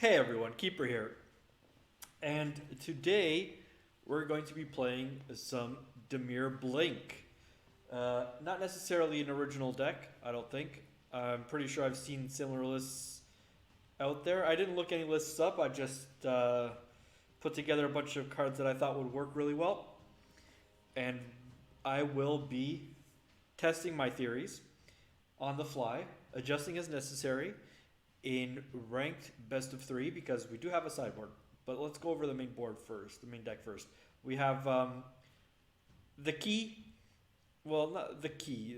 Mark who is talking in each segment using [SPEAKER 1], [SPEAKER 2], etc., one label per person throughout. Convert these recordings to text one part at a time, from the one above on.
[SPEAKER 1] Hey everyone, Keeper here. And today we're going to be playing some Dimir Blink. Not necessarily an original deck, I don't think. I'm pretty sure I've seen similar lists out there. I didn't look any lists up, I just put together a bunch of cards that I thought would work really well. And I will be testing my theories on the fly, adjusting as necessary in ranked best of 3 because we do have a sideboard. But let's go over the main board first, the main deck first. We have the key. Well, not the key.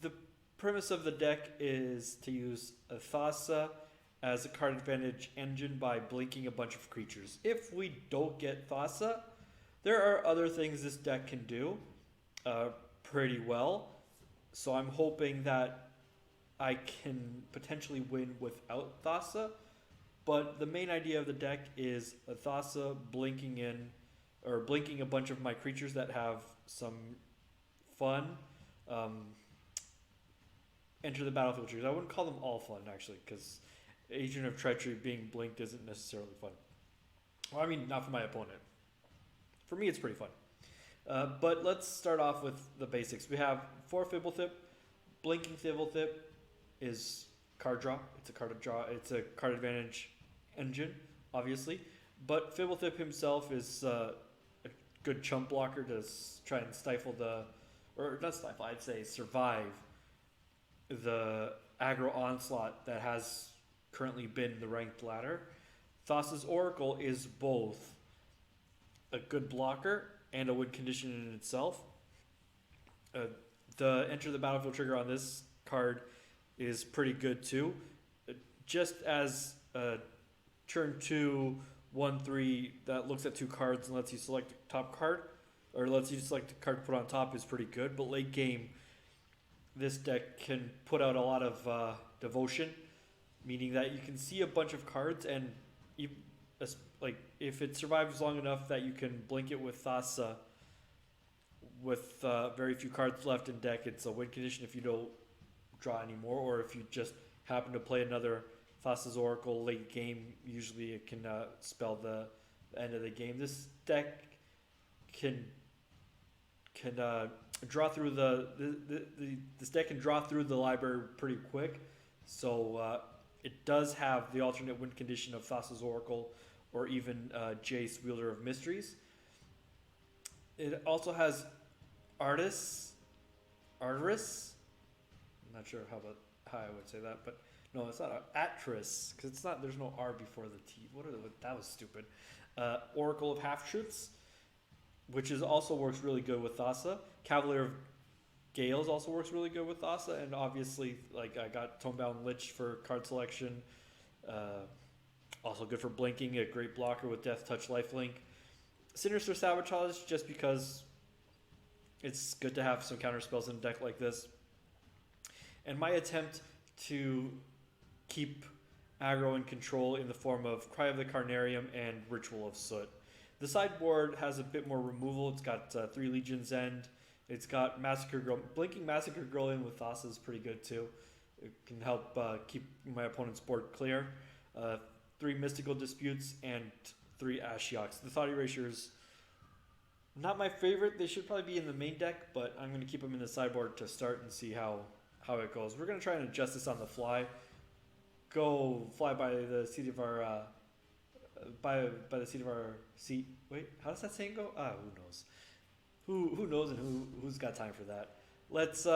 [SPEAKER 1] The premise of the deck is to use a Thassa as a card advantage engine by blinking a bunch of creatures. If we don't get Thassa, there are other things this deck can do pretty well. So I'm hoping that I can potentially win without Thassa, but the main idea of the deck is a Thassa blinking in, or blinking a bunch of my creatures that have some fun. Enter the battlefield triggers. I wouldn't call them all fun actually, because Agent of Treachery being blinked isn't necessarily fun. Well, I mean, not for my opponent. For me, it's pretty fun. But let's start off with the basics. We have 4 Fblthp. Blinking Fblthp is card draw. It's a card draw. It's a card advantage engine, obviously. But Fblthp himself is a good chump blocker to try and stifle or not stifle, I'd say survive the aggro onslaught that has currently been the ranked ladder. Thassa's Oracle is both a good blocker and a win condition in itself. The enter the battlefield trigger on this card is pretty good too. Just as turn 2, 1/3 that looks at 2 cards and lets you select a top card, or lets you select a card to put on top is pretty good. But late game, this deck can put out a lot of devotion, meaning that you can see a bunch of cards, and if it survives long enough that you can blink it with Thassa with very few cards left in deck, it's a win condition if you don't draw anymore, or if you just happen to play another Thassa's Oracle late game. Usually it can spell the end of the game. This deck can draw through this deck can draw through the library pretty quick, so it does have the alternate win condition of Thassa's Oracle or even Jace, Wielder of Mysteries. It also has Atris. I'm not sure how I would say that, but no, it's not Atris because it's not. There's no R before the T. That was stupid. Oracle of Half Truths, which also works really good with Thassa. Cavalier of Gales also works really good with Thassa, and obviously, like, I got Tomebound Lich for card selection. Also good for blinking, a great blocker with Death Touch Lifelink. Sinister Sabotage, just because it's good to have some counter spells in a deck like this. And my attempt to keep aggro in control in the form of Cry of the Carnarium and Ritual of Soot. The sideboard has a bit more removal. It's got 3 Legion's End. It's got Massacre Girl. Blinking Massacre Girl in with Thassa is pretty good too. It can help keep my opponent's board clear. 3 Mystical Disputes and 3 Ashioks. The Thought Erasure is not my favorite. They should probably be in the main deck, but I'm going to keep them in the sideboard to start and see how it goes. We're going to try and adjust this on the fly. Go fly by the seat of our by the seat of our seat. Wait, how does that saying go? Who knows? Who knows, and who's got time for that? Let's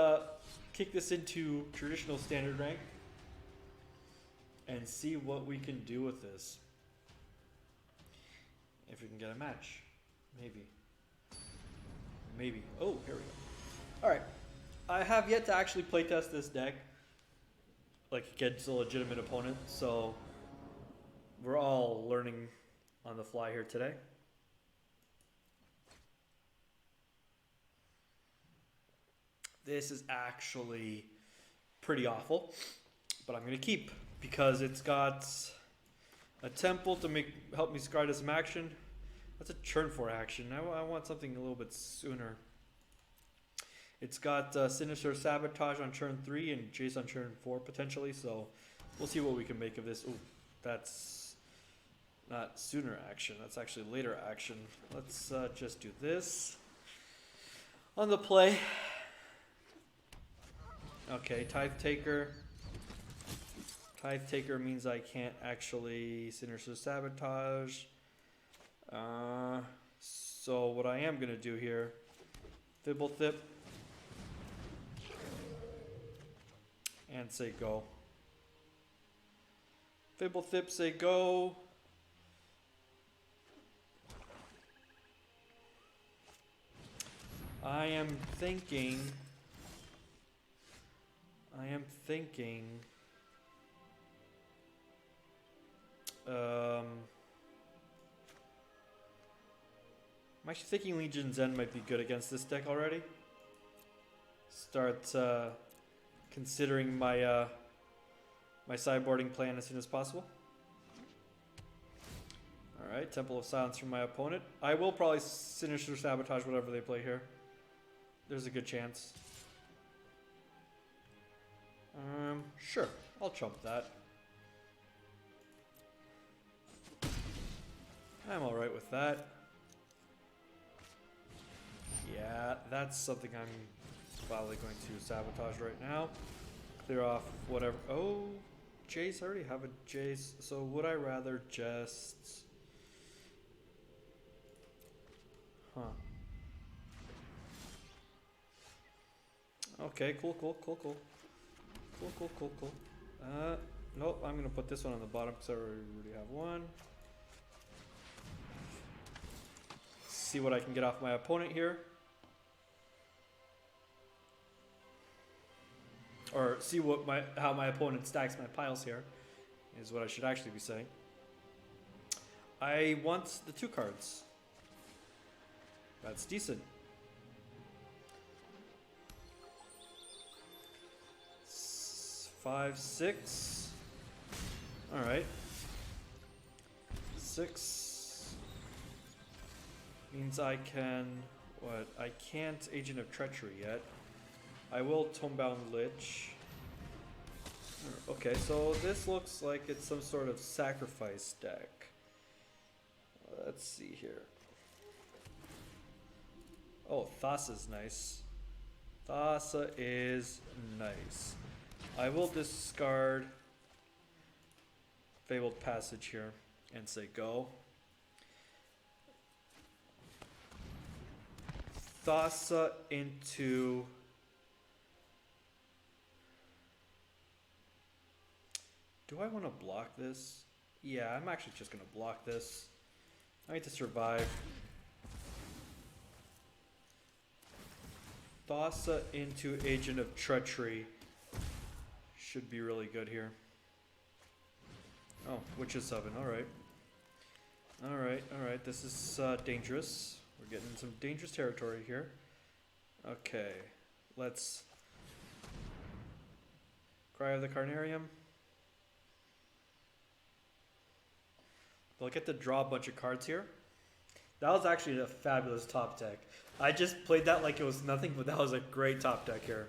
[SPEAKER 1] kick this into traditional standard rank and see what we can do with this. If we can get a match, maybe. Oh, here we go. All right. I have yet to actually playtest this deck, like, against a legitimate opponent, so we're all learning on the fly here today. This is actually pretty awful, but I'm going to keep because it's got a temple to help me scry to some action. That's a turn 4 action. I want something a little bit sooner. It's got Sinister Sabotage on turn 3 and Jace on turn 4 potentially, so We'll see what we can make of this. Ooh, that's not sooner action. That's actually later action. Let's just do this on the play. Okay, Tithe Taker. Tithe Taker means I can't actually Sinister Sabotage. So what I am going to do here, Fblthp, and say go. Fblthp, say go. I am thinking. I'm actually thinking Legion's End might be good against this deck already. Start considering my my sideboarding plan as soon as possible. Alright, Temple of Silence from my opponent. I will probably Sinister Sabotage whatever they play here. There's a good chance. Sure, I'll chump that. I'm alright with that. Yeah, that's something I'm probably going to sabotage right now. Clear off whatever. Oh, Jace, I already have a Jace. So would I rather just... Huh. Okay, cool. Nope, I'm gonna put this one on the bottom because I already have one. See what I can get off my opponent here. Or see what how my opponent stacks my piles here, is what I should actually be saying. I want the 2 cards. That's decent. 5, 6. Alright. 6 means I can... What? I can't Agent of Treachery yet. I will Tomebound Lich. Okay, so this looks like it's some sort of sacrifice deck. Let's see here. Oh, Thassa's nice. Thassa is nice. I will discard Fabled Passage here and say go. Thassa into... Do I want to block this? Yeah, I'm actually just going to block this. I need to survive. Thassa into Agent of Treachery should be really good here. Oh, Witch's Oven, alright. Alright, this is dangerous. We're getting in some dangerous territory here. Okay, let's... Cry of the Carnarium. They'll get to draw a bunch of cards here. That was actually a fabulous top deck. I just played that like it was nothing, but that was a great top deck here.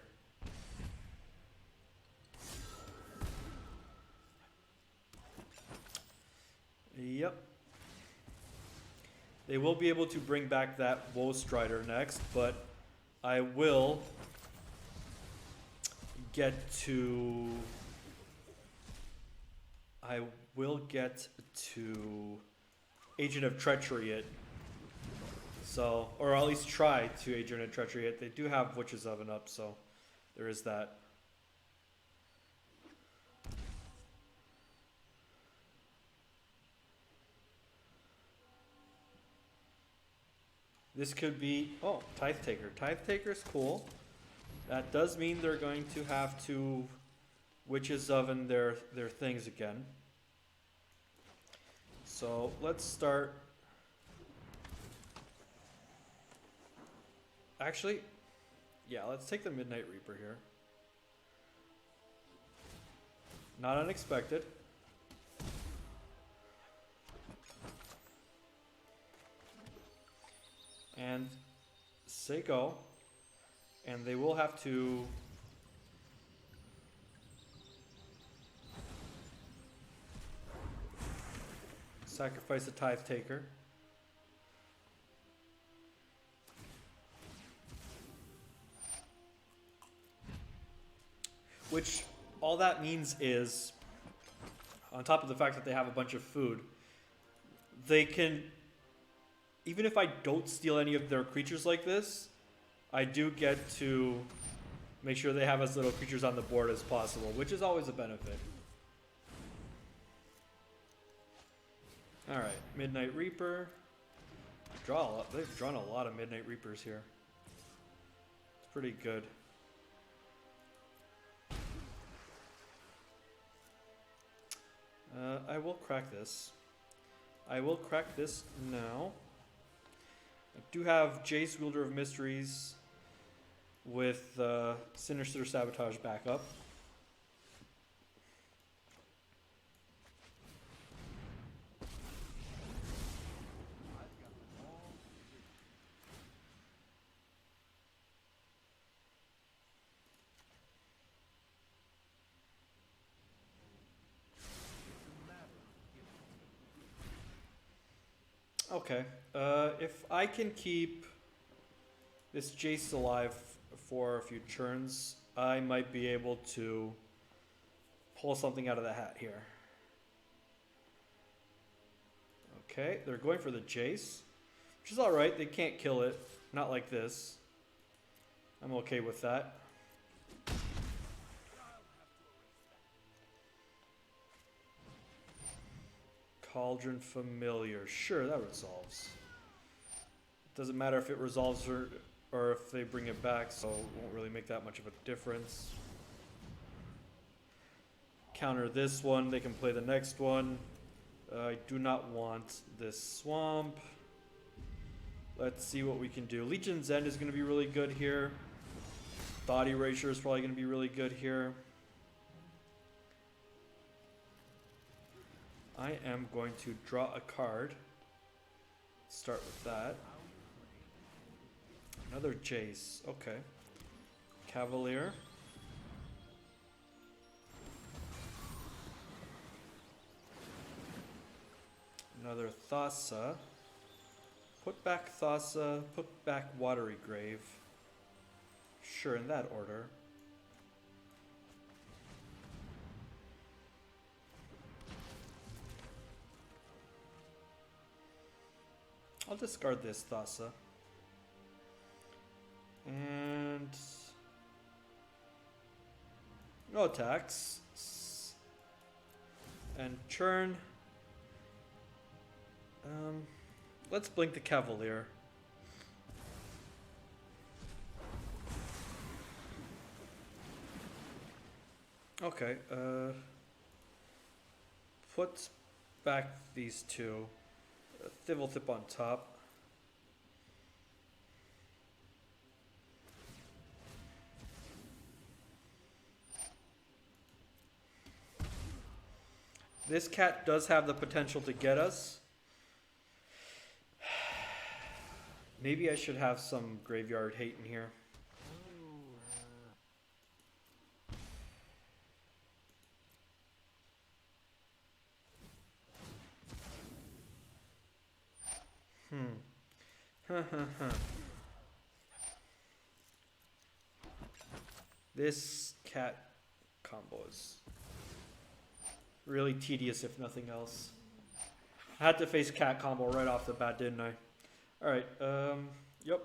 [SPEAKER 1] Yep. They will be able to bring back that Woe Strider next, but I will get to... Agent of Treachery it. So, or at least try to Agent of Treachery it. They do have Witch's Oven up, so there is that. This could be, oh, Tithe Taker. Tithe Taker's cool. That does mean they're going to have to Witch's Oven their things again. So let's start. Actually, yeah, let's take the Midnight Reaper here. Not unexpected. And say go. And they will have to... Sacrifice the Tithe Taker. Which, all that means is, on top of the fact that they have a bunch of food, they can, even if I don't steal any of their creatures like this, I do get to make sure they have as little creatures on the board as possible, which is always a benefit. Alright, Midnight Reaper. They've drawn a lot of Midnight Reapers here. It's pretty good. I will crack this. I will crack this now. I do have Jace, Wielder of Mysteries, with Sinister Sabotage backup. Okay, if I can keep this Jace alive for a few turns, I might be able to pull something out of the hat here. Okay, they're going for the Jace, which is alright, they can't kill it, not like this. I'm okay with that. Cauldron Familiar. Sure, that resolves. Doesn't matter if it resolves or if they bring it back, so it won't really make that much of a difference. Counter this one, they can play the next one. I do not want this swamp. Let's see what we can do. Legion's End is going to be really good here. Thought Erasure is probably going to be really good here. I am going to draw a card. Start with that. Another Jace. Okay. Cavalier. Another Thassa. Put back Thassa. Put back Watery Grave. Sure, in that order. I'll discard this Thassa. And no attacks. And churn. Let's blink the Cavalier. Okay, put back these two. Fblthp on top. This cat does have the potential to get us. Maybe I should have some graveyard hate in here. This cat combo is really tedious, if nothing else. I had to face cat combo right off the bat, didn't I? Alright, yep.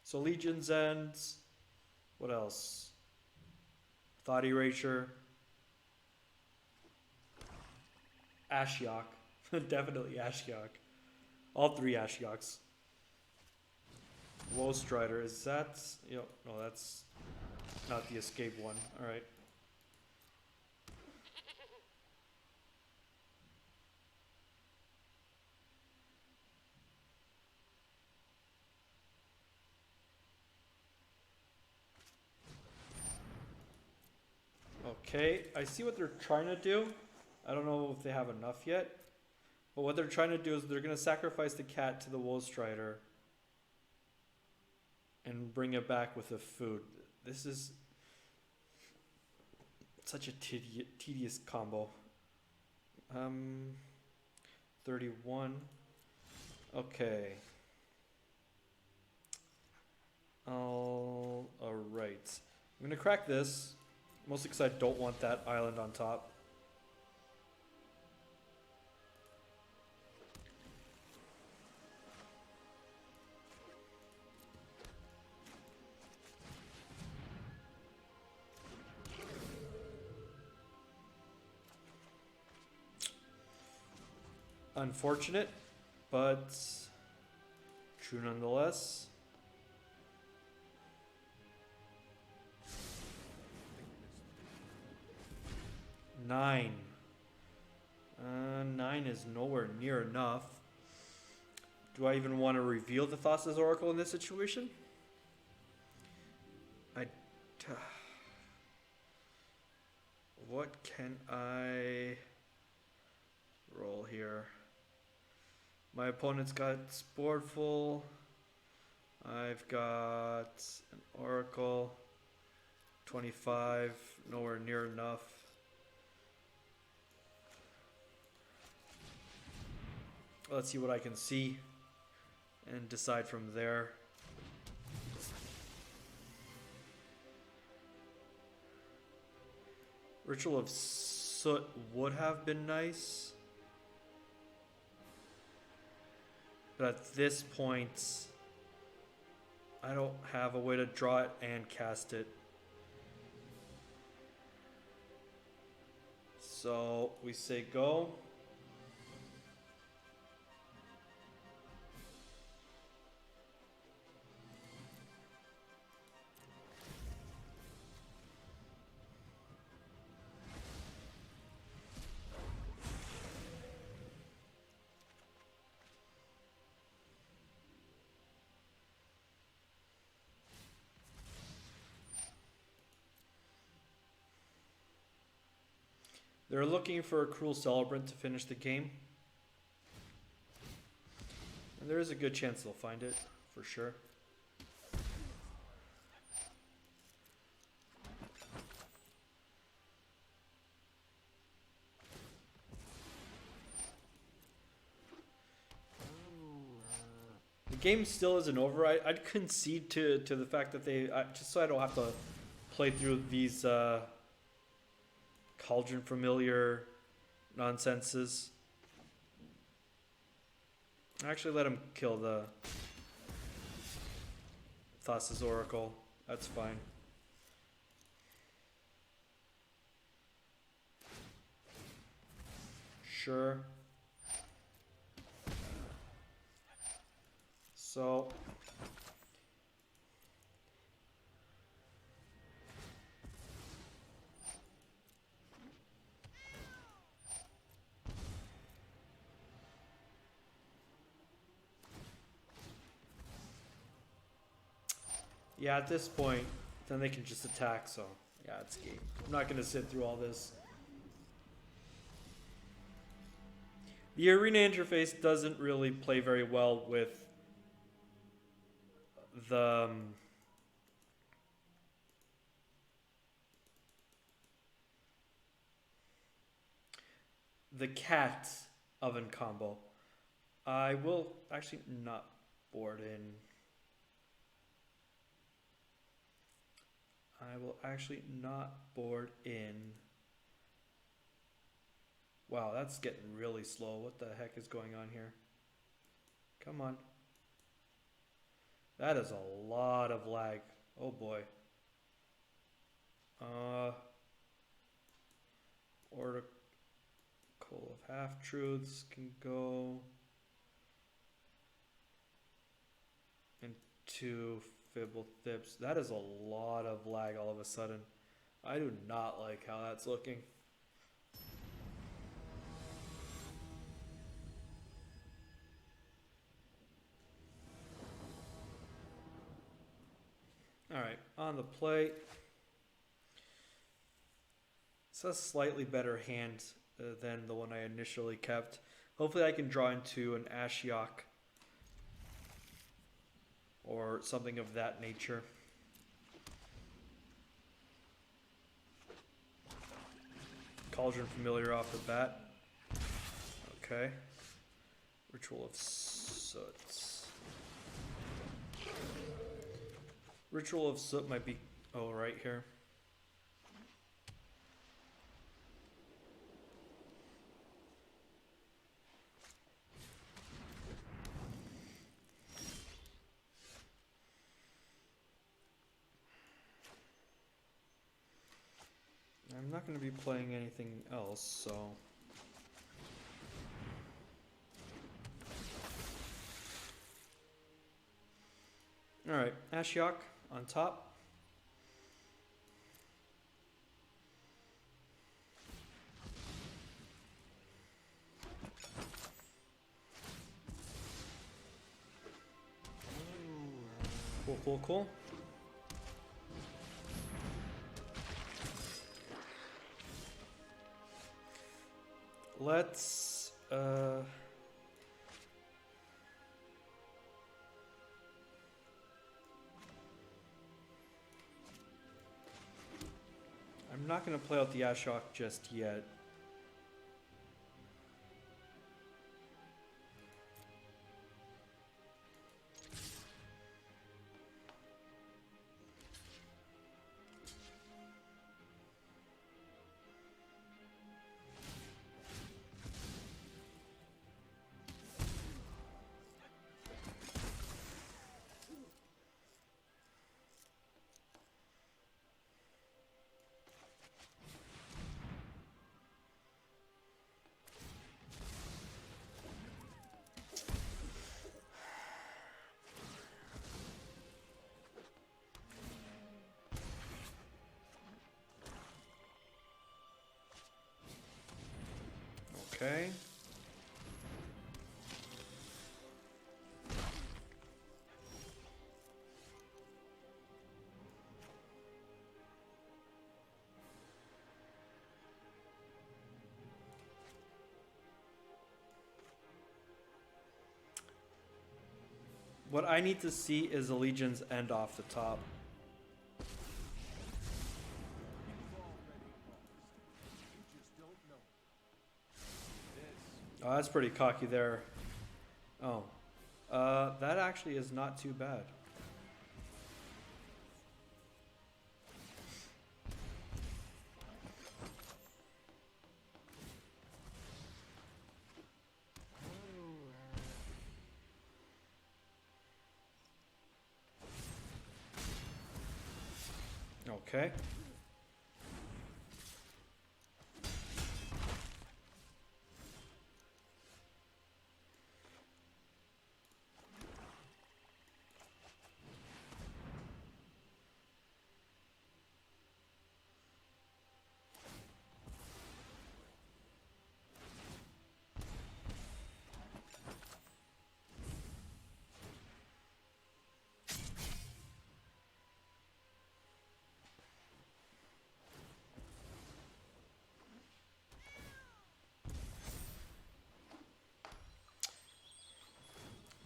[SPEAKER 1] So Legion's Ends. What else? Thought Erasure. Ashiok. Definitely Ashiok. All three Ashioks. Woe Strider. Is that... Yep, no, that's not the escape one. Alright. Okay, I see what they're trying to do. I don't know if they have enough yet. But what they're trying to do is they're going to sacrifice the cat to the Woe Strider and bring it back with the food. This is such a tedious combo. 31. Okay. Alright. I'm gonna crack this. Mostly because I don't want that island on top. Unfortunate, but true nonetheless. Nine. 9 is nowhere near enough. Do I even want to reveal the Thassa's Oracle in this situation? What can I roll here? My opponent's got board full. I've got an Oracle. 25, nowhere near enough. Let's see what I can see and decide from there. Ritual of Soot would have been nice. But at this point, I don't have a way to draw it and cast it. So we say go. They're looking for a Cruel Celebrant to finish the game. And there is a good chance they'll find it, for sure. The game still isn't over. I'd concede to the fact that they... just so I don't have to play through these... Cauldron Familiar nonsenses. Actually, let him kill the Thassa's Oracle. That's fine. Sure. So... yeah, at this point, then they can just attack, so yeah, it's game. I'm not going to sit through all this. The arena interface doesn't really play very well with the cat oven combo. I will actually not board in. I will actually not board in. Wow, that's getting really slow. What the heck is going on here? Come on. That is a lot of lag. Oh boy. Oracle of Half-Truths can go into Fblthp. That is a lot of lag all of a sudden. I do not like how that's looking. Alright, on the plate. It's a slightly better hand than the one I initially kept. Hopefully I can draw into an Ashiok or something of that nature. Cauldron Familiar off the bat. Okay. Ritual of Soot. Ritual of Soot might be... Oh, right here. I'm not going to be playing anything else, so... Alright, Ashiok on top. Cool, cool, cool. Let's I'm not going to play out the Ashiok just yet. Okay. What I need to see is Legion's end off the top. Oh, that's pretty cocky there. Oh. That actually is not too bad. Okay.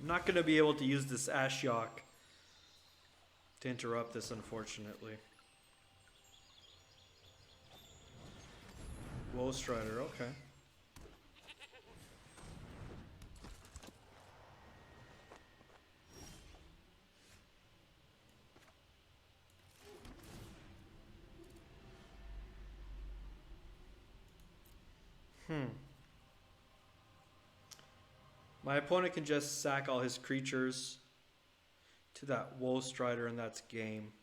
[SPEAKER 1] I'm not going to be able to use this Ashiok to interrupt this, unfortunately. Strider, okay. My opponent can just sack all his creatures to that Strider, and that's game.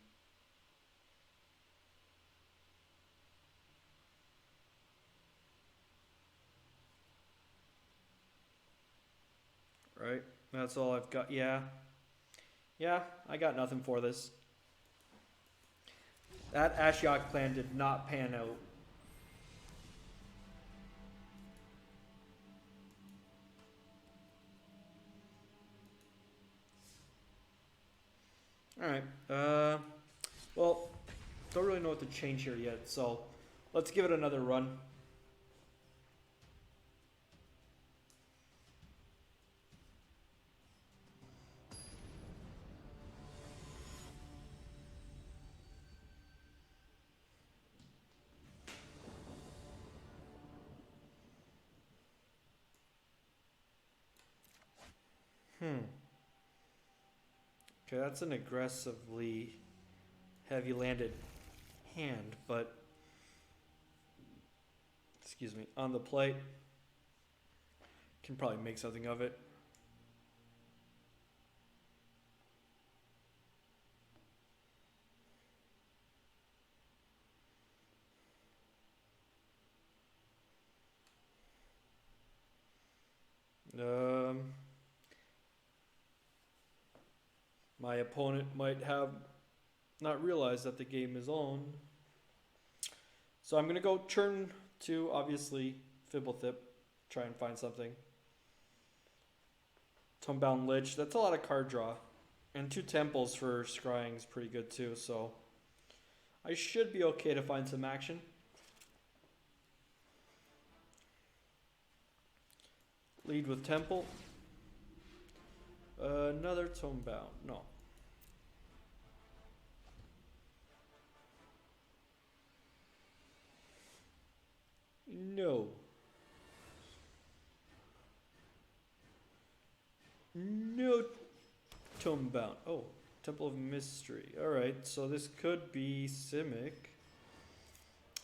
[SPEAKER 1] Right? That's all I've got. Yeah. Yeah, I got nothing for this. That Ashiok plan did not pan out. Alright, well, don't really know what to change here yet, so let's give it another run. Okay, that's an aggressively heavy landed hand, but excuse me, on the plate can probably make something of it. My opponent might have not realized that the game is on. So I'm going to go turn to, obviously, Fblthp, try and find something. Tomebound Lich, that's a lot of card draw. And 2 temples for scrying is pretty good too, so I should be okay to find some action. Lead with Temple. Another Tomebound. No. No. No Tomebound. Oh, Temple of Mystery. Alright, so this could be Simic.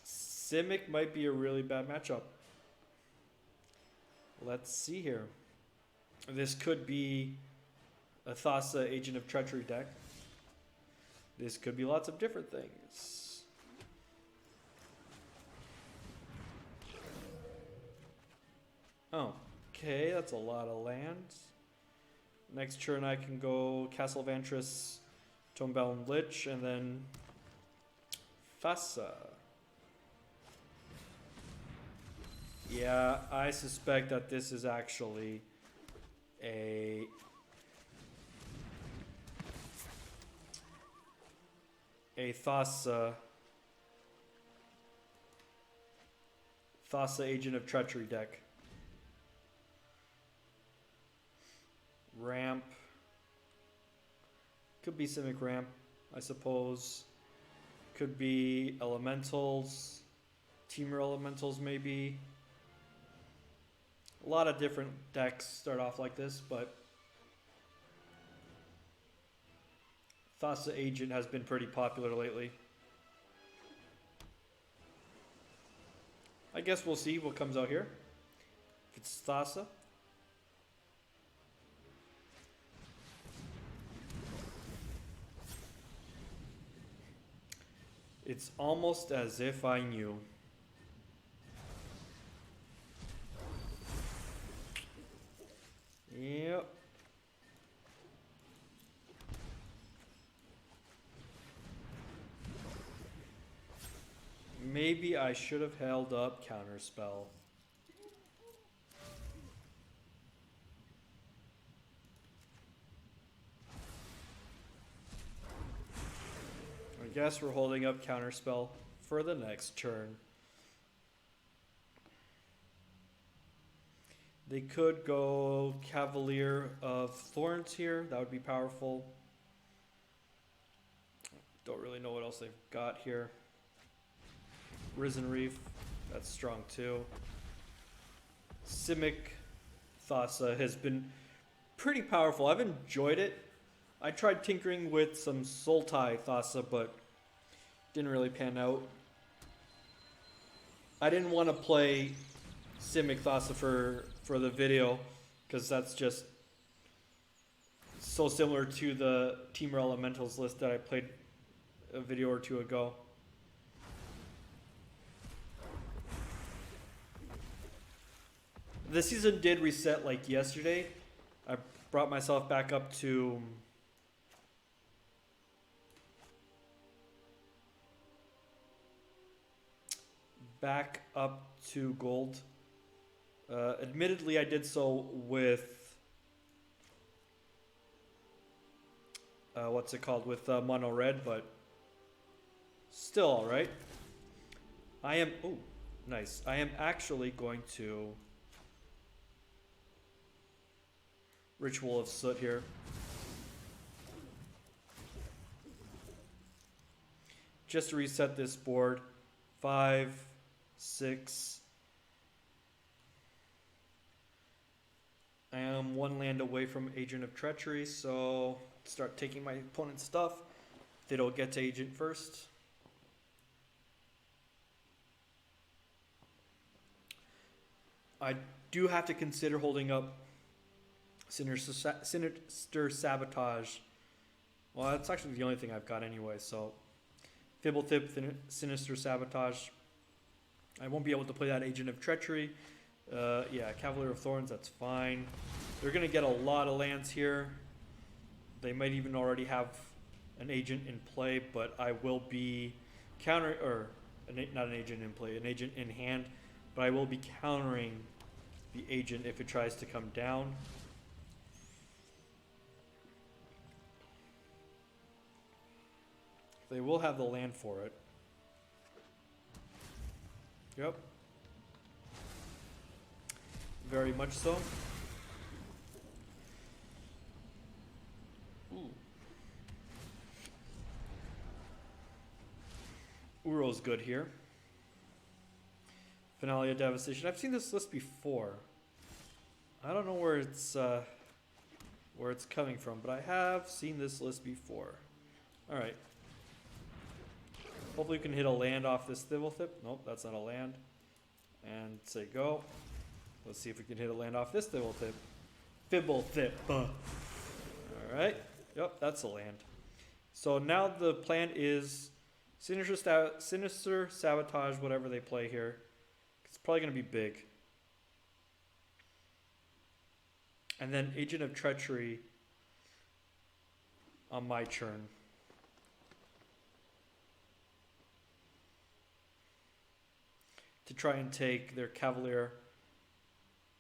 [SPEAKER 1] Simic might be a really bad matchup. Let's see here. This could be a Thassa Agent of Treachery deck. This could be lots of different things. Okay, that's a lot of lands. Next turn I can go Castle Vantress, Tomebound Lich, and then Thassa. Yeah, I suspect that this is actually a Thassa Agent of Treachery deck. Ramp. Could be Simic Ramp, I suppose. Could be Elementals. Temur Elementals, maybe. A lot of different decks start off like this, but Thassa Agent has been pretty popular lately. I guess we'll see what comes out here. If it's Thassa. It's almost as if I knew. Yep. Maybe I should have held up Counterspell. I guess we're holding up Counterspell for the next turn. They could go Cavalier of Thorns here. That would be powerful. Don't really know what else they've got here. Risen Reef. That's strong too. Simic Thassa has been pretty powerful. I've enjoyed it. I tried tinkering with some Sultai Thassa, but didn't really pan out. I didn't want to play Simic Thassa for the video, because that's just so similar to the Temur Elementals list that I played a video or two ago. The season did reset like yesterday. I brought myself back up to gold. Admittedly, I did so with with mono red, but still all right. I am nice. I am actually going to Ritual of Soot here. Just to reset this board. 5, 6, and I'm one land away from Agent of Treachery, so start taking my opponent's stuff. They don't get to Agent first. I do have to consider holding up Sinister Sabotage. Well, that's actually the only thing I've got anyway, so Fblthp, Sinister Sabotage. I won't be able to play that Agent of Treachery. Yeah, Cavalier of Thorns, that's fine. They're going to get a lot of lands here. They might even already have an agent in play, but I will be not an agent in play, an agent in hand, but I will be countering the agent if it tries to come down. They will have the land for it. Yep. Very much so. Ooh. Uro's good here. Finale of Devastation. I've seen this list before. I don't know where it's coming from, but I have seen this list before. All right. Hopefully we can hit a land off this Fblthp. Nope, that's not a land. And say go. Let's see if we can hit a land off this Fblthp. Fblthp. Alright. Yep, that's a land. So now the plan is Sinister Sabotage, whatever they play here. It's probably going to be big. And then Agent of Treachery on my turn. To try and take their Cavalier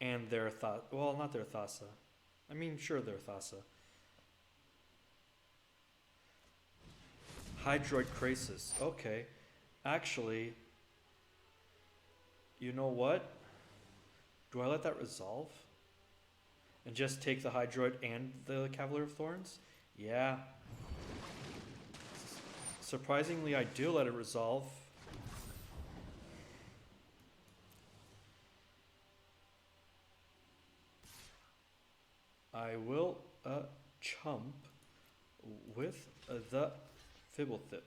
[SPEAKER 1] and their well, not their Thassa. I mean, sure, their Thassa. Hydroid Krasis. Okay. Actually, you know what? Do I let that resolve? And just take the Hydroid and the Cavalier of Thorns? Yeah. Surprisingly, I do let it resolve. I will chump with the Fblthp.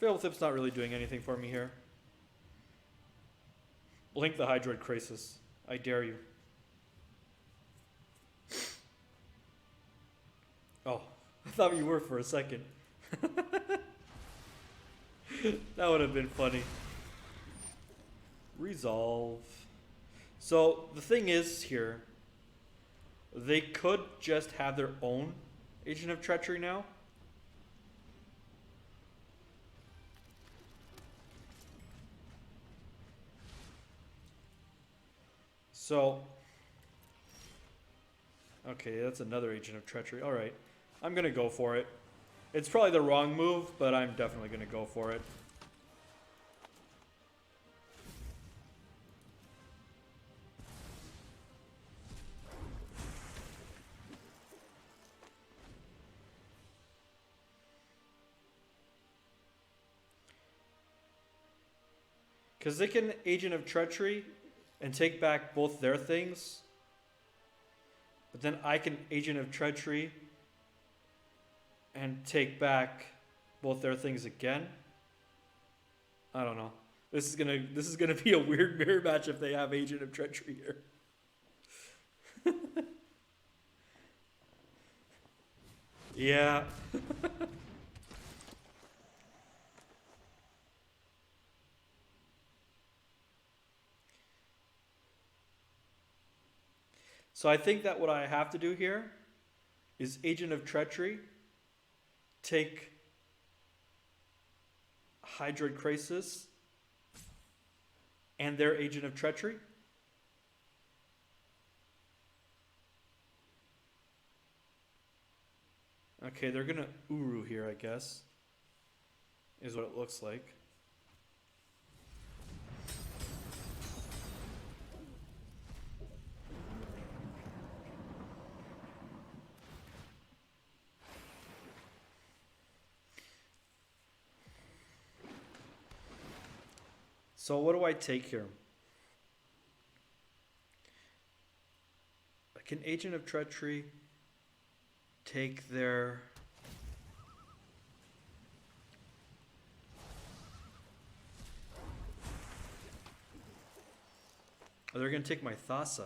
[SPEAKER 1] Fblthp's not really doing anything for me here. Blink the Hydroid Krasis. I dare you. Oh, I thought you were for a second. That would have been funny. Resolve. So the thing is here, they could just have their own Agent of Treachery now. So, okay, that's another Agent of Treachery. All right, I'm going to go for it. It's probably the wrong move, but I'm definitely going to go for it. Because they can Agent of Treachery and take back both their things. But then I can Agent of Treachery and take back both their things again. I don't know. This is gonna be a weird mirror match if they have Agent of Treachery here. Yeah. So I think that what I have to do here is Agent of Treachery, take Hydroid Krasis and their Agent of Treachery. Okay, they're gonna Uru here, I guess, is what it looks like. So what do I take here? Can Agent of Treachery take their... Oh, they're going to take my Thassa.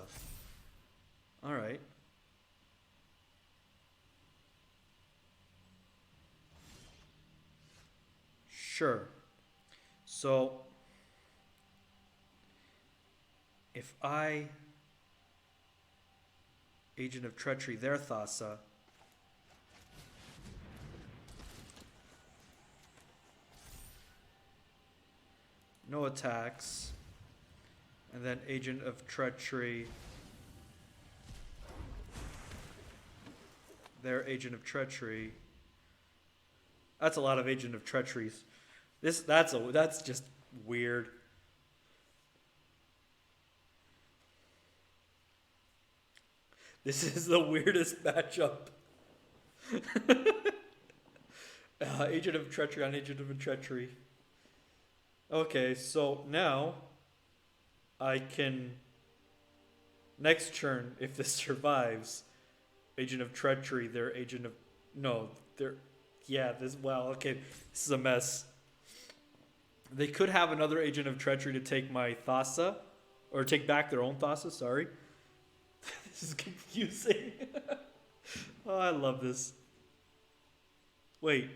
[SPEAKER 1] Alright. Sure. So, if I Agent of Treachery their Thassa, no attacks, and then Agent of Treachery their Agent of Treachery. That's a lot of Agent of Treacheries. That's just weird. This is the weirdest matchup. Agent of Treachery on Agent of Treachery. Okay, so now I can, next turn, if this survives, Agent of Treachery, their Agent of, no, they're, yeah, this, well, okay, this is a mess. They could have another Agent of Treachery to take my Thassa, or take back their own Thassa, sorry. This is confusing. Oh, I love this. Wait,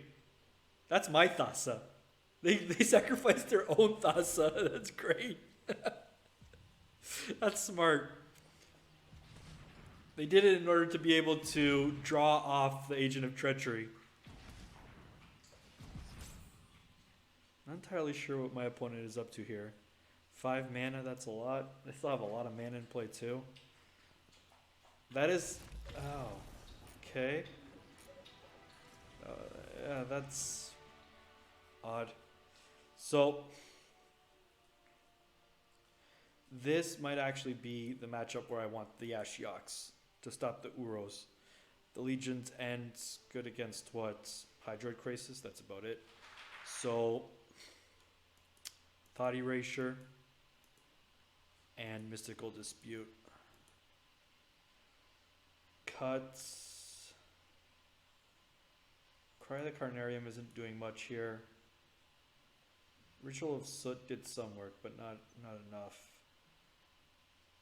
[SPEAKER 1] that's my Thassa. They sacrificed their own Thassa. That's great. That's smart. They did it in order to be able to draw off the Agent of Treachery. Not entirely sure what my opponent is up to here. 5 mana, that's a lot. They still have a lot of mana in play too. That is... Oh. Okay. Yeah, that's odd. So, this might actually be the matchup where I want the Ashioks to stop the Uros. The Legion's End's good against what? Hydroid Crisis, that's about it. So, Thought Erasure and Mystical Dispute. Cuts. Cry the Carnarium isn't doing much here. Ritual of Soot did some work, but not enough.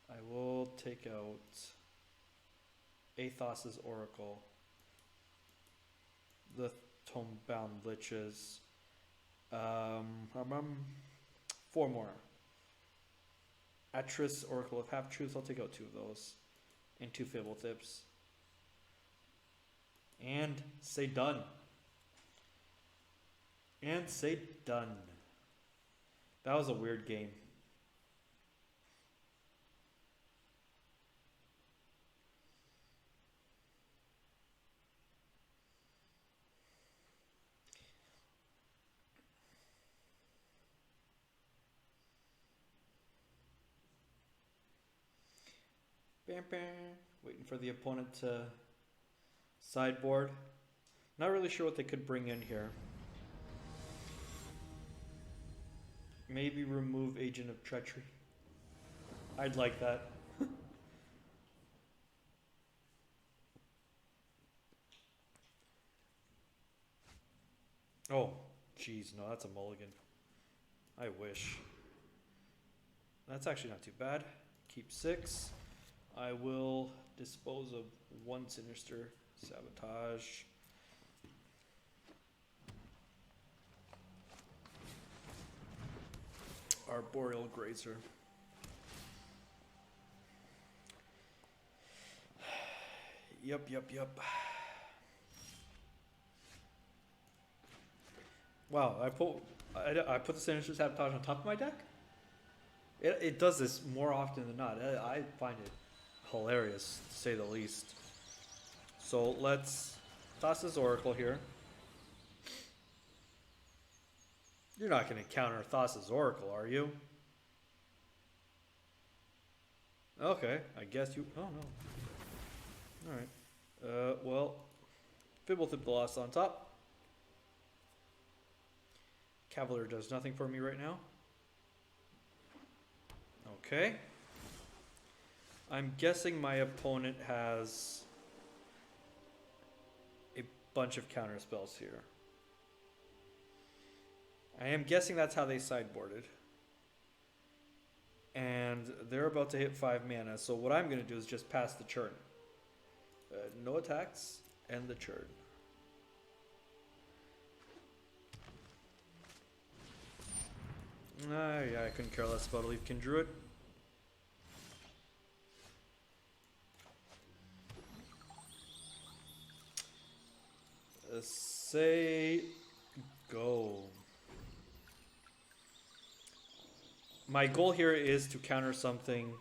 [SPEAKER 1] I will take out Athos's Oracle, the Tomebound Liches, 4 more. Atris, Oracle of Half-Truths, I'll take out 2 of those, and 2 Fblthps. And say done. And say done. That was a weird game. Bam, bam. Waiting for the opponent to sideboard. Not really sure what they could bring in here. Maybe remove Agent of Treachery. I'd like that. Oh, jeez, no, that's a mulligan. I wish. That's actually not too bad. Keep 6. I will dispose of 1 Sinister Sabotage. Arboreal Grazer. Yep. Wow, I put the Sinister Sabotage on top of my deck? It does this more often than not. I find it hilarious, to say the least. So let's toss this Oracle here. You're not going to counter Thassa's Oracle, are you? Okay, I guess you... Oh, no. Alright. Well, Fblthp the loss on top. Cavalier does nothing for me right now. Okay. I'm guessing my opponent has a bunch of counter spells here. I am guessing that's how they sideboarded. And they're about to hit 5 mana, so what I'm going to do is just pass the turn. No attacks, and the turn. Yeah, I couldn't care less about a Leafkin Druid. Say go. My goal here is to counter something,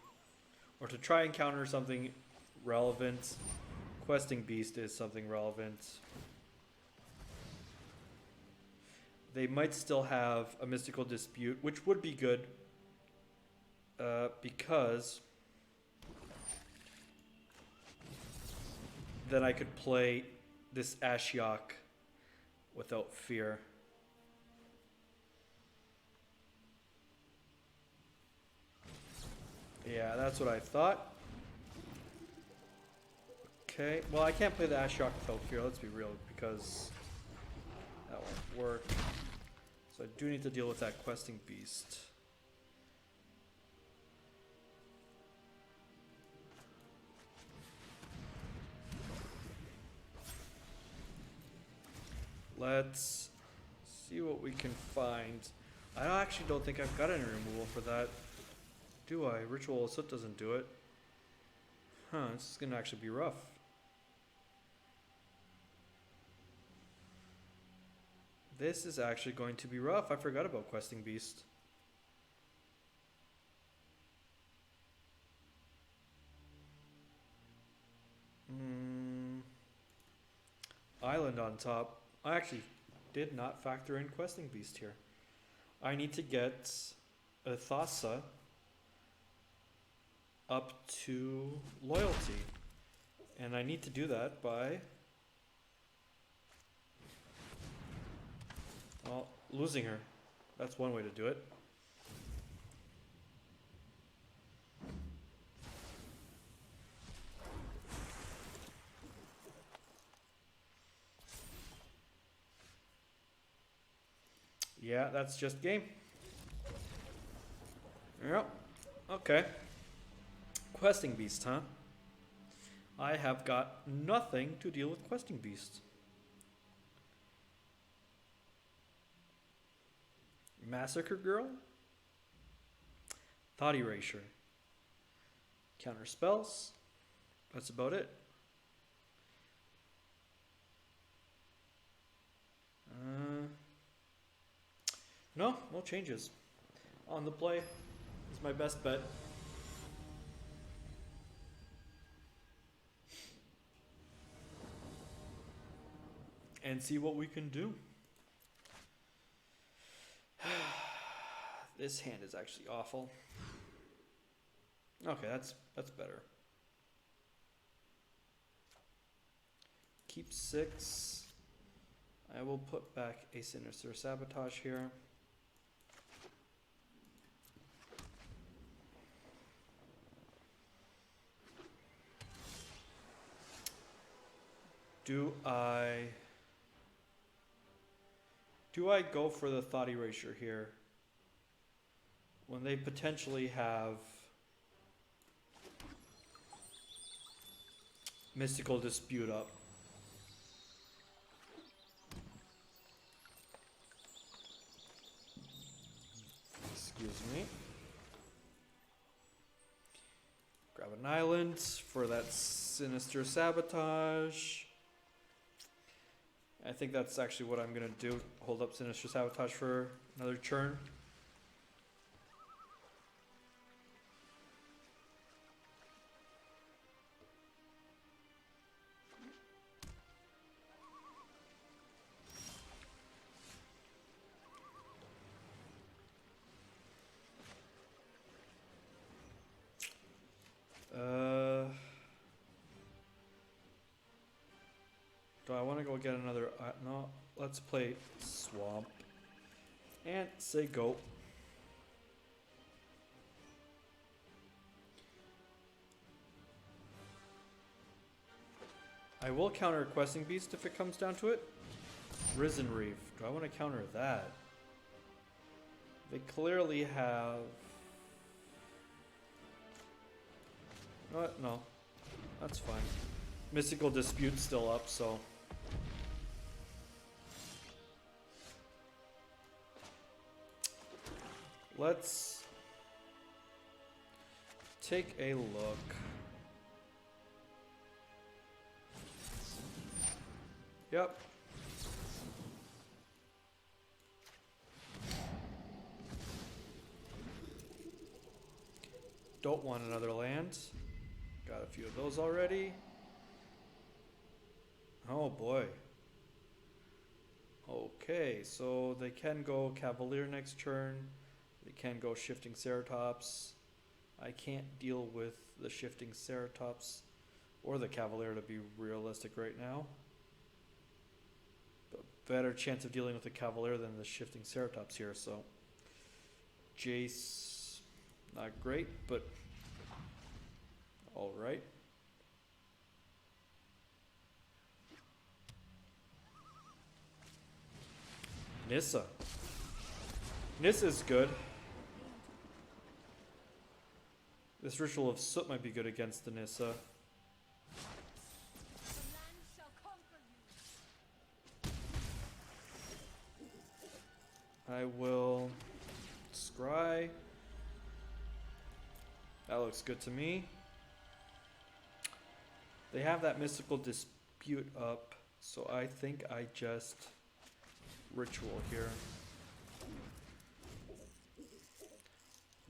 [SPEAKER 1] or to try and counter something relevant. Questing Beast is something relevant. They might still have a Mystical Dispute, which would be good, because then I could play this Ashiok without fear. Yeah, that's what I thought. Okay, well I can't play the Ashiok without fear, let's be real, because that won't work. So I do need to deal with that Questing Beast. Let's see what we can find. I actually don't think I've got any removal for that. Do I? Ritual of Soot doesn't do it. Huh, this is going to actually be rough. This is actually going to be rough. I forgot about Questing Beast. Island on top. I actually did not factor in Questing Beast here. I need to get a Thassa up to loyalty. And I need to do that by, well, losing her. That's one way to do it. Yeah, that's just game. Yep. Okay. Questing Beast, huh? I have got nothing to deal with Questing Beast. Massacre Girl? Thought Erasure. Counter spells. That's about it. No changes. On the play is my best bet. And see what we can do. This hand is actually awful. Okay, that's better. Keep 6. I will put back a Sinister Sabotage here. Do I go for the Thought Erasure here when they potentially have Mystical Dispute up? Excuse me. Grab an island for that Sinister Sabotage. I think that's actually what I'm going to do. Hold up Sinister Sabotage for another turn. Do I want to go get another? No, let's play Swamp and say go. I will counter a Questing Beast if it comes down to it. Risen Reef. Do I want to counter that? They clearly have... What? No. That's fine. Mystical Dispute's still up, so... Let's take a look. Yep. Don't want another land. Got a few of those already. Oh boy. Okay, so they can go Cavalier next turn. They can go Shifting Ceratops. I can't deal with the Shifting Ceratops or the Cavalier, to be realistic right now. But better chance of dealing with the Cavalier than the Shifting Ceratops here, so Jace, not great, but alright. Nissa. Nissa's good. This Ritual of Soot might be good against the Nissa. I will scry. That looks good to me. They have that Mystical Dispute up, so I think I just Ritual here.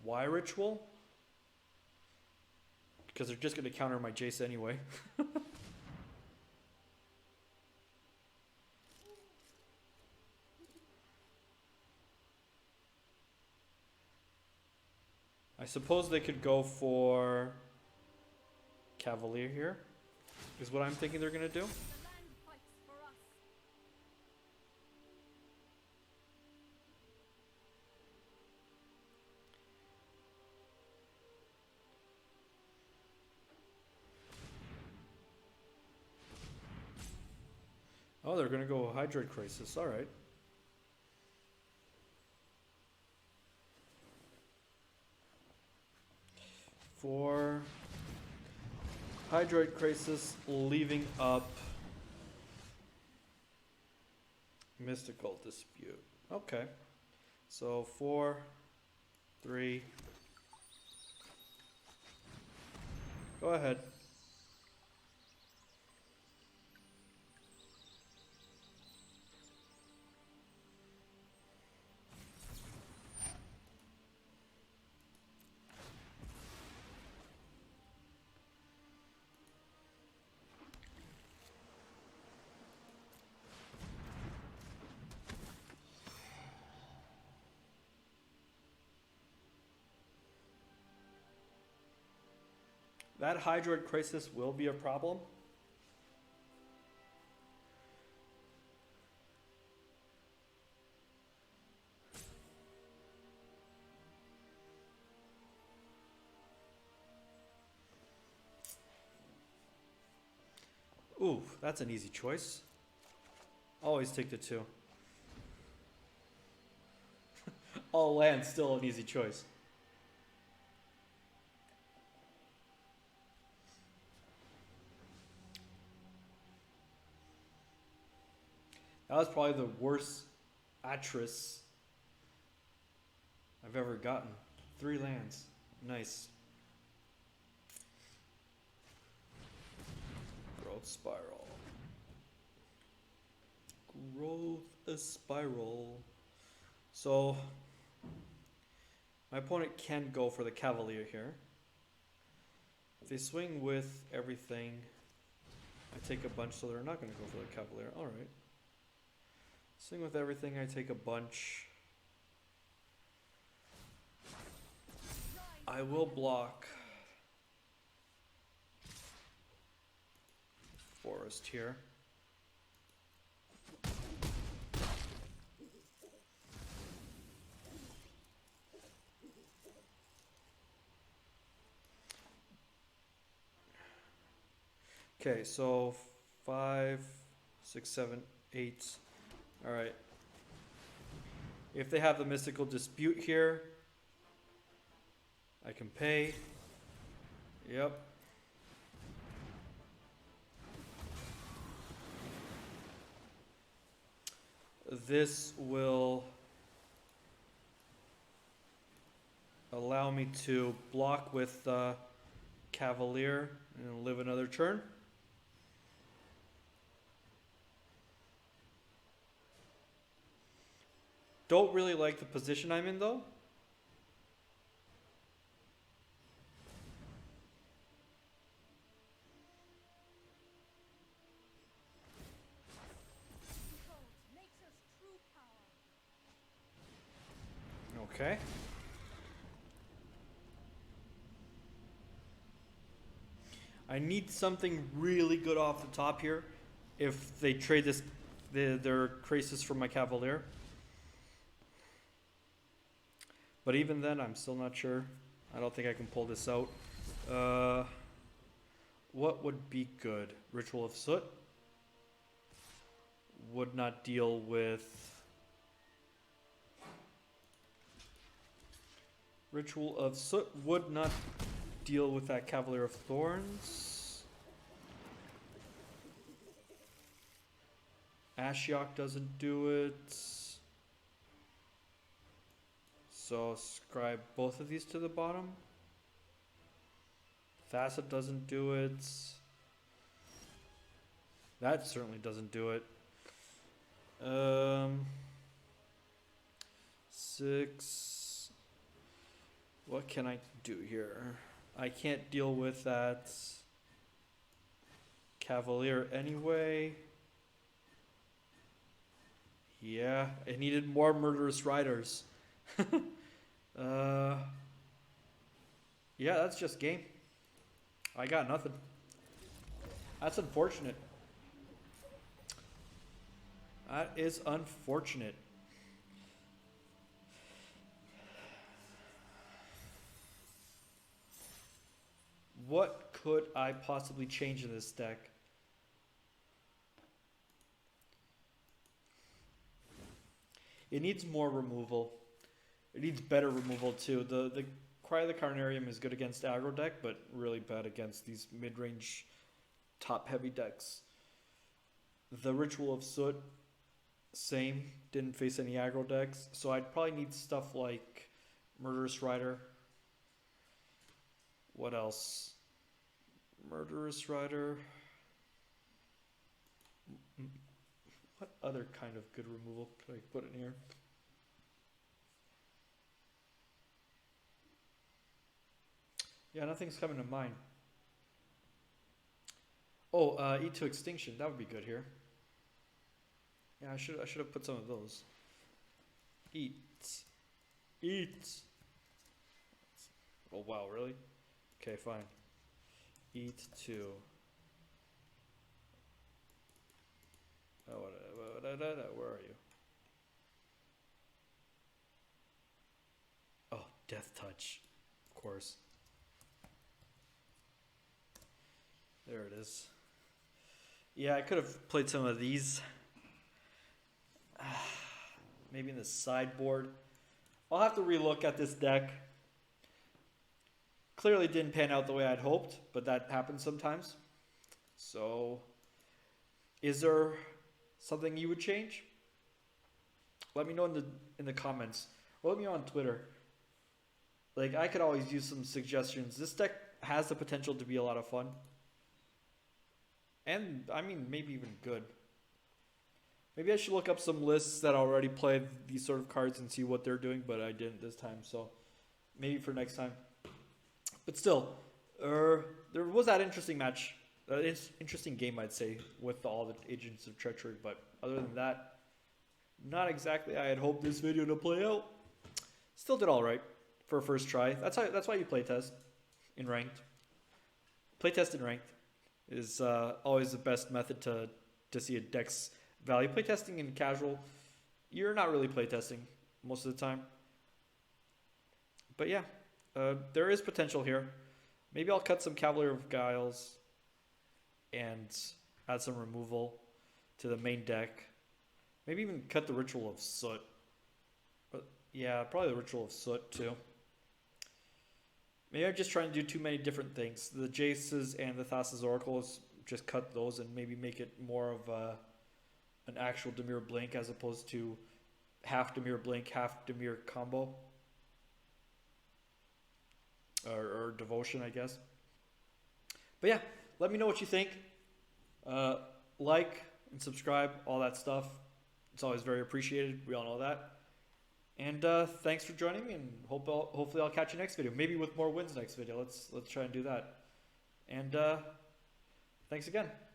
[SPEAKER 1] Why Ritual? Because they're just going to counter my Jace anyway. I suppose they could go for Cavalier here, is what I'm thinking they're going to do. Oh, they're going to go Hydroid Crisis. All right. For Hydroid Crisis, leaving up Mystical Dispute. Okay. So 4, 3. Go ahead. That Hydroid Crisis will be a problem. Ooh, that's an easy choice. Always take the 2. All land, still an easy choice. That was probably the worst Atris I've ever gotten. 3 lands. Nice. Growth Spiral. Growth Spiral. So, my opponent can go for the Cavalier here. If they swing with everything, I take a bunch, so they're not going to go for the Cavalier. Alright. Swing with everything, I take a bunch. I will block Forest here. Okay, so 5, 6, 7, 8. All right. If they have the Mystical Dispute here, I can pay. Yep. This will allow me to block with Cavalier and live another turn. Don't really like the position I'm in though. Okay. I need something really good off the top here if they trade this their Krasis for my Cavalier. But even then, I'm still not sure. I don't think I can pull this out. What would be good? Ritual of Soot would not deal with... Ritual of Soot would not deal with that Cavalier of Thorns. Ashiok doesn't do it. So scribe both of these to the bottom. Thassa doesn't do it. That certainly doesn't do it. 6. What can I do here? I can't deal with that Cavalier anyway. Yeah, it needed more Murderous Riders. Yeah, that's just game. I got nothing. That's unfortunate. That is unfortunate. What could I possibly change in this deck? It needs more removal. It needs better removal too. The Cry of the Carnarium is good against aggro deck, but really bad against these mid-range top-heavy decks. The Ritual of Soot, same. Didn't face any aggro decks, so I'd probably need stuff like Murderous Rider. What else? Murderous Rider. What other kind of good removal could I put in here? Yeah, nothing's coming to mind. Oh, Eat to Extinction. That would be good here. Yeah, I should have put some of those. Eat. Oh wow, really? Okay, fine. Eat to. Oh, where are you? Oh, Death Touch, of course. There it is. Yeah, I could have played some of these. Maybe in the sideboard. I'll have to relook at this deck. Clearly didn't pan out the way I'd hoped, but that happens sometimes. So, is there something you would change? Let me know in the comments. Or let me know on Twitter. Like, I could always use some suggestions. This deck has the potential to be a lot of fun. And, I mean, maybe even good. Maybe I should look up some lists that already played these sort of cards and see what they're doing, but I didn't this time, so maybe for next time. But still, there was that interesting match, interesting game, I'd say, with all the Agents of Treachery, but other than that, not exactly I had hoped this video to play out. Still did alright for a first try. That's why you playtest in Ranked. Playtest in Ranked is always the best method to see a deck's value. Playtesting in casual, you're not really playtesting most of the time. But yeah, there is potential here. Maybe I'll cut some Cavalier of Gales and add some removal to the main deck. Maybe even cut the Ritual of Soot. But yeah, probably the Ritual of Soot too. Maybe I'm just trying to do too many different things. The Jaces and the Thassa's Oracles, just cut those and maybe make it more of an actual Dimir Blink as opposed to half Dimir Blink, half Dimir combo. Or Devotion, I guess. But yeah, let me know what you think. Like and subscribe, all that stuff. It's always very appreciated. We all know that. And thanks for joining me, and hopefully I'll catch you next video. Maybe with more wins next video. Let's try and do that. And thanks again.